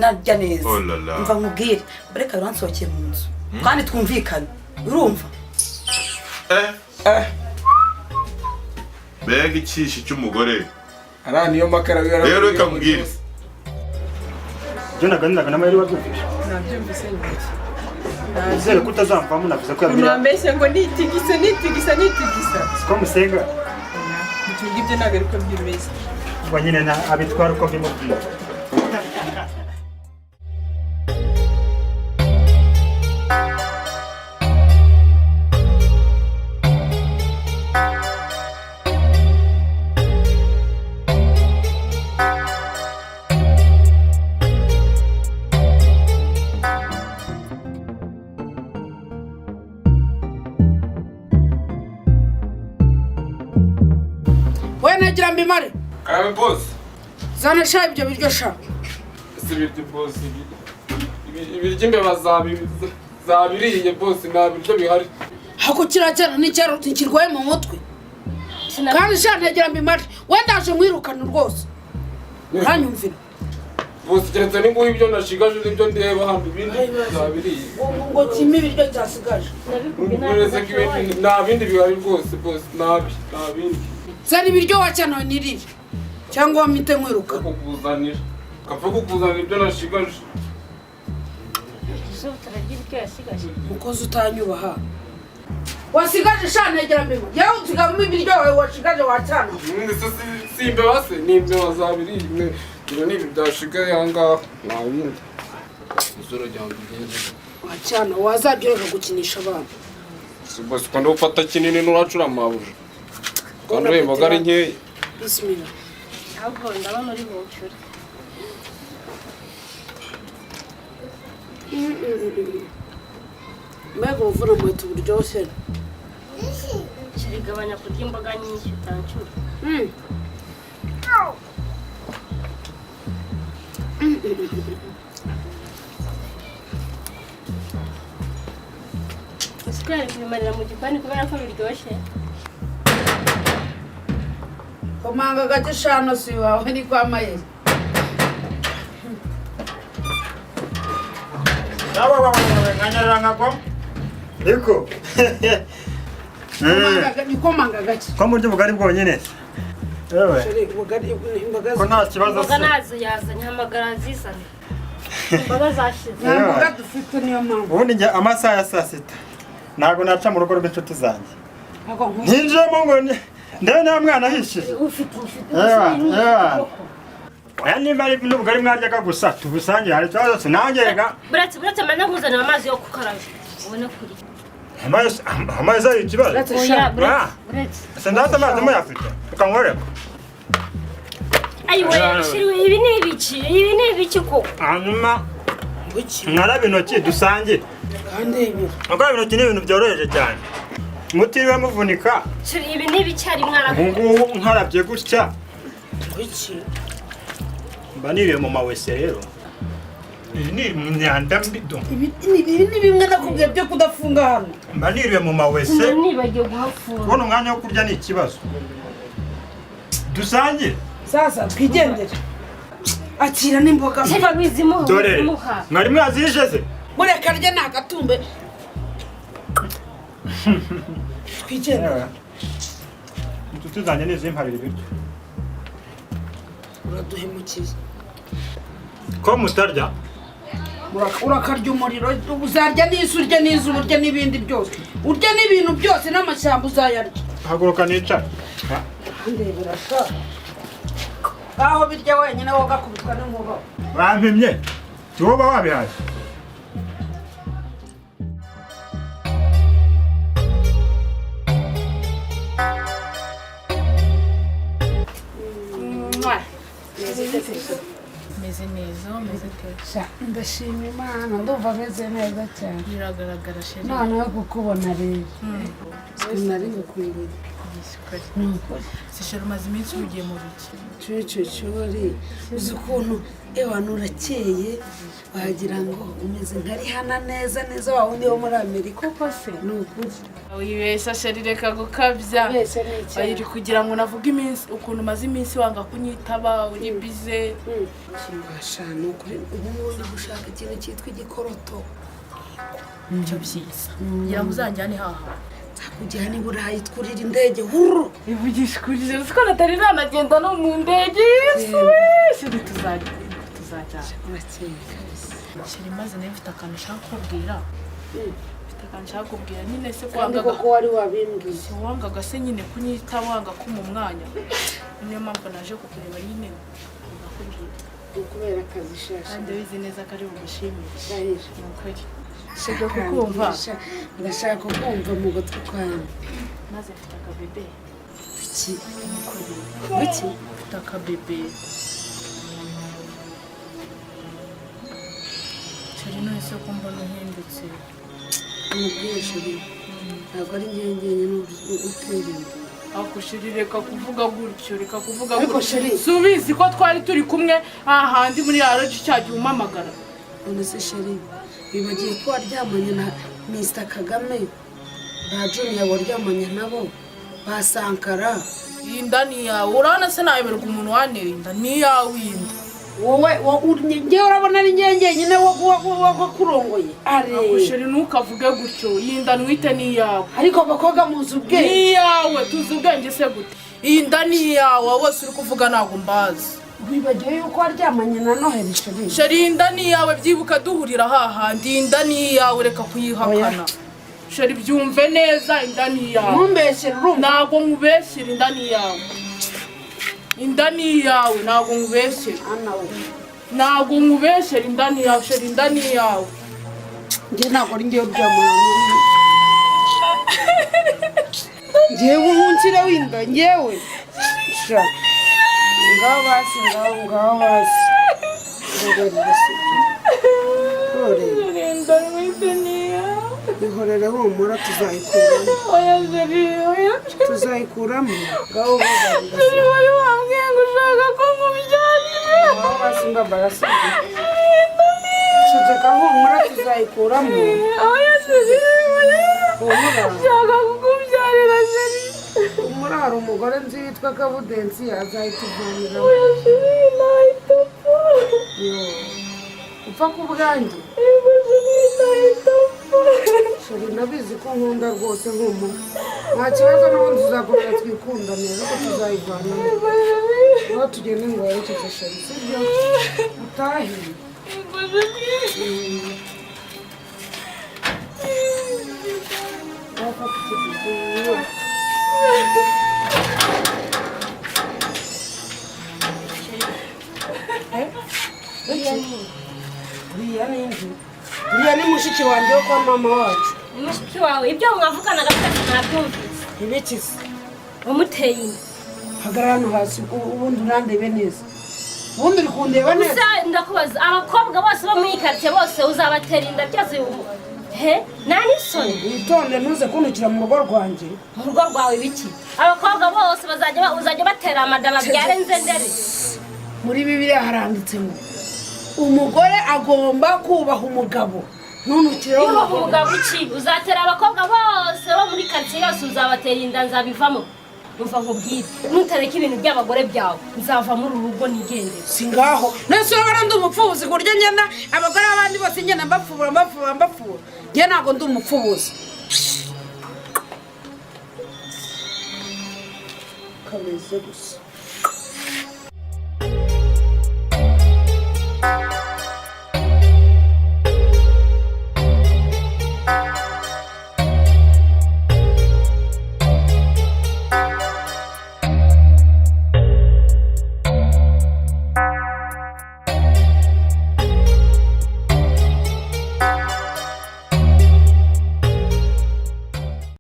narya neza umva nkubwire bareka uransohokeye mu nzu kandi twumvikane urumva mbega ikishi cy'umugore ara niyo makara rero reka mbwire byo naganiraga n'amaheri wabyumvise nabyumvise n'iki nizere ko utazamvamo navuze ko yabwira unambeshye ngo nitigisa siko musenga ibyo ngibyo ntabwo ariko byimeze ubwo nyine abitwara uko mbimubwira nagira mbimare karabe boss zana sha ibyo biryo sha sibirti boss ibiryo imbeba zabiriye boss nta biryo bihari hako kiracyana n'icyaro kirwaye mu mutwe kandi sha nagira mbimare wendaje mwirukana rwose uranyumvira boss keretse ninguha ibyo nashigaje n'ibyo ndeba hano ibindi zabiriye ngo kimwe ibiryo cyasigaje nta bindi bihari rwose boss nta bindi zana ibiryo wacyana nirire cyangwa wamite nkwiruka kukuzanira kapfa kukuzanira ibyo nashigaje mukozi utanyubaha wasigaje sha negera mbere yawe utigamo ibiryo wawe washigaje wacyana si imbeba se ni imbeba zabiriye ibyo ni byashigaye ahangaha nta bindi izoro ryanjye ugende wacyana wazaryohera gukinisha abana bose ukunda gufata kinini n'uracura amabuja kandi ureba ari nkeya bismillah ahubwo ndabona uri bucure mbega uvuna umuheto buryoshye kirigabanya kurya imboga nyinshi utancura Sikari kubimarira mu gikoni kubera ko biryoshye komanga gake shano si wawe ni kwa mayezi nkanyarangako niko komanga gake ko murya ubugari bwonyine yewe ko nta kibazo imboga nazo yazanye hamagara zizane imboga zashize nta mboga dufite niyo mpamvu ubundi njye amasaha ya saa sita ntabwo naca mu rugo rw'inshuti zanjye ntinjiremo ngo ndebe nta mwana ahishije ufite inshuti aya nimba ari n'ubugari mwaryaga gusa tubusangiye hari ikibazo se nanjye rega buretse amana nkuzanira amazi yo gukaraba ubone kuri amazi ari ikibazo se ndata amazi muyafite ukankoreka ayiwe shiriwe ibi ni ibiki koko hanyuma nkaraba intoki dusangiye gukaraba intoki ni ibintu byoroheje cyane mutiriwe muvunika ibi ni ibiki hari mwana ubungubu nkarabye gutya mba niriwe mu mawese rero iyi ni imyanda mbido ibi ni bimwe nakubwiye byo kudafunga hano mba niriwe mu mawese nibagiwe guhafunga kubona umwanya wo kurya ni ikibazo dusangire sasa twigendere akira n'imboga dore mwari mwazije se mureka rye ni agatumbe twigendere inshuti zanjye nizimparira ibiryo uraduhemukiye ko mutarya urakarya umuriro uzarya n'isi urya n'izuba urya n'ibindi byose urya n'ibintu byose n'amashyamba uzayarya haguruka nicare ndebera sha aho birya wenyine woga kubitwa n'inkuba bampimye tuba wabihaye meze neza meze neza ndashima Imana ndumva meze neza cyane biragaragara sheri noneho kukubona rero sinari gukwiriye sishara umaze iminsi ugiye mu biki curi uzi ukuntu ewana urakeye wagira ngo umeze nka Rihanna neza neza wa wundi wo muri Amerika koko se ni ukuri wibeshya sheri reka gukabya bayiri kugira ngo navuga iminsi ukuntu umaze iminsi wanga kunyitaba uri bize kibasha ni ukuri ubu uri gushaka ikintu cyitwa igikoroto cyo byiza ngira ngo uzanjyane haha nzakujyana i Burayi twurira indege huru ivugisha kuri je siko natari nanagenda no mu ndege sheri tuzajya urakeye sheri maze nayo mfite akantu nshaka kubwira nshaka kubwira nyine se kandi koko wari wabimbwiye wangaga se nyine kunyita wanga ko mu mwanya niyo mpamvu naje kukureba nyine ngakubwira kubera akazi shasha kandi wizi neza ko ari bugushimisha ndahira ni ukuri shaka kukumva ndashaka kumva mu gutwi kwawe maze mfite akabebe iki biki mfite akabebe sheri none se ko mbona uhindutse umubwishuri ntabwo ari ngengenye utera imbere ako sheri reka kuvuga gutyo reka kuvuga ariko gutyo sheri subizi ko twari turi kumwe ahandi muri araje cyagiye umamagara none se sheri bibagiye ko waryamanye na Mr Kagame ba Junior waryamanye nabo ba Sankara inda ni yawe urabona se nayoberwa umuntu waneye inda ni yawe inda wowe njyewe urabona ari ngengenye nyine wo kurongoye akusheri ntukavuge gutyo iyi nda nwite ni yawe ariko abakobwa muzi ubwenge ni yawe tuzi ubwenge se gute iyi nda ni yawe wose uri kuvuga ntabwo mbazi wibagiwe yuko waryamanye na Noheli sheri sheri inda ni yawe byibuka duhurira hahandi inda ni yawe reka kuyihakana sheri byumve neza inda ni yawe ntumbeshyere urumva ntabwo nkubeshyira inda ni yawe inda ni yawe ntabwo nkubeshyera ntabwo nkubeshyera inda ni yawe sheri inda ni yawe njye ntabwo ari njyewe uryamanye njyewe unkire w'inda njyewe sha ngaho basi ngaho basi inda nwite ni yawe ihorere humura tuzayikuramo tuzayikuramo ngaho sheri wari wambwiye ngo ushaka ko nkubyarira ngaho basi mbabarasi ceceka humura tuzayikuramo humura nshaka kukubyarira sheri humura hari umugore nzi witwa Kabudensi azayituvanira upfa ku bwanjye sheri nabizi ko nkunda rwose nk'umuntu nta kibazo n'ubundi tuzakomeza twikundanira ariko tuzayivanamo aho tugenda ngo werekeze sheri sibyo utahiye uriya ni mushiki wanjye wo kwa mama wacu mushiki wawe ibyo mwavuganaga byose nabyumvise ibikize wamuteye inda hagarara hano hasi ubundi urandebe neza ubundi uri kundeba neza ndakubaza abakobwa bose bo muri karitsiye bose uzabatera inda byose nta n'isoni witonde ntuze kuntukira mu rugo rwanjye mu rugo rwawe biki abakobwa bose uzajya batera amada babyare nzendere muri Bibiliya haranditse ngo umugore agomba kubaha umugabo ntunukireho yubaha umugabo iki uzatera abakobwa bose bo muri karitsiye yose uzabatera inda nzabivamo umva nkubwire nutareka ibintu by'abagore byawe nzava muri uru rugo nigendere si ngaho nese urabona ndi umupfubuzi ku buryo ngenda abagore b'abandi bose ngenda mbafubura njye ntabwo ndi umupfubuzi kameze gusa